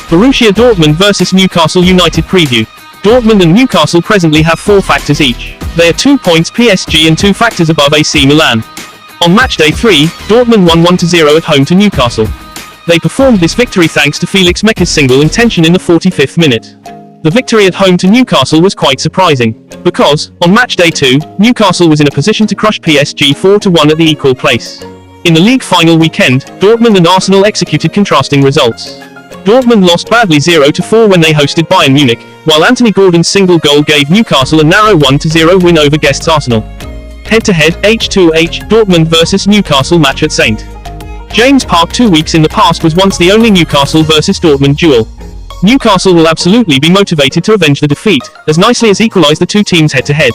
Borussia Dortmund vs Newcastle United preview. Dortmund and Newcastle presently have 4 factors each. They are 2 points PSG and 2 factors above AC Milan. On matchday 3, Dortmund won 1-0 at home to Newcastle. They performed this victory thanks to Felix Meka's single intention in the 45th minute. The victory at home to Newcastle was quite surprising, because, on matchday 2, Newcastle was in a position to crush PSG 4-1 at the equal place. In the league final weekend, Dortmund and Arsenal executed contrasting results. Dortmund lost badly 0-4 when they hosted Bayern Munich, while Anthony Gordon's single goal gave Newcastle a narrow 1-0 win over guests Arsenal. Head-to-head, H2H, Dortmund vs Newcastle match at St. James Park 2 weeks in the past was once the only Newcastle vs Dortmund duel. Newcastle will absolutely be motivated to avenge the defeat, as nicely as equalise the two teams head-to-head.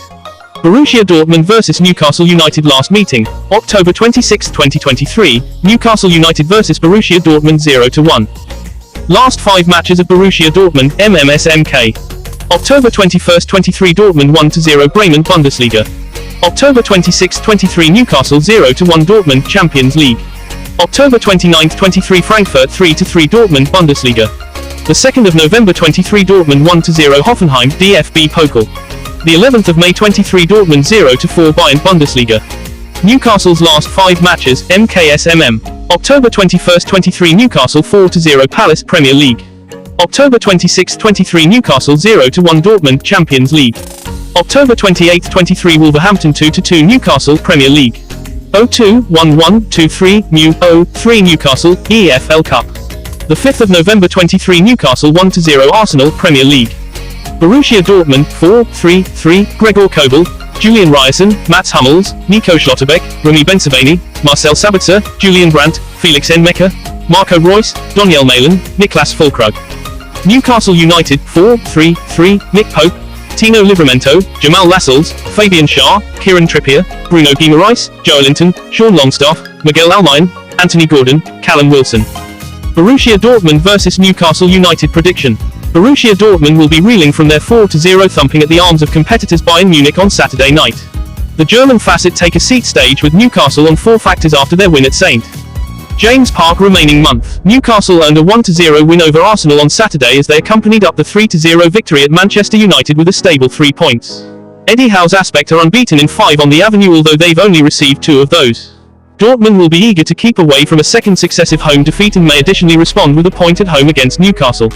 Borussia Dortmund vs Newcastle United last meeting, October 26, 2023, Newcastle United vs Borussia Dortmund 0-1. Last 5 matches of Borussia Dortmund, MMSMK. October 21, 23 Dortmund 1-0 Bremen Bundesliga. October 26, 23 Newcastle 0-1 Dortmund Champions League. October 29, 23 Frankfurt 3-3 Dortmund Bundesliga. The 2nd of November 23 Dortmund 1-0 Hoffenheim DFB Pokal. The 11th of May 23 Dortmund 0-4 Bayern Bundesliga. Newcastle's last 5 matches, MKSMM. October 21, 23 Newcastle 4-0 Palace Premier League. October 26, 23 Newcastle 0-1 Dortmund Champions League. October 28, 23 Wolverhampton 2-2 Newcastle Premier League. 0-2-1-1-2-3 New 0-3 Newcastle EFL Cup. The 5th of November 23 Newcastle 1-0 Arsenal Premier League. Borussia Dortmund 4-3-3 Gregor Kobel, Julian Ryerson, Mats Hummels, Nico Schlotterbeck, Remy Bensebaini, Marcel Sabitzer, Julian Brandt, Felix Nmeka, Marco Reus, Daniel Malin, Niklas Füllkrug. Newcastle United 4-3-3 Nick Pope, Tino Livramento, Jamal Lascelles, Fabian Schär, Kieran Trippier, Bruno Guimaraes, Joelinton, Sean Longstaff, Miguel Almiron, Anthony Gordon, Callum Wilson. Borussia Dortmund vs Newcastle United prediction. Borussia Dortmund will be reeling from their 4-0 thumping at the arms of competitors Bayern Munich on Saturday night. The German facet take a seat stage with Newcastle on 4 factors after their win at St. James Park remaining month. Newcastle earned a 1-0 win over Arsenal on Saturday as they accompanied up the 3-0 victory at Manchester United with a stable 3 points. Eddie Howe's Aspect are unbeaten in 5 on the Avenue, although they've only received 2 of those. Dortmund will be eager to keep away from a second successive home defeat and may additionally respond with a point at home against Newcastle.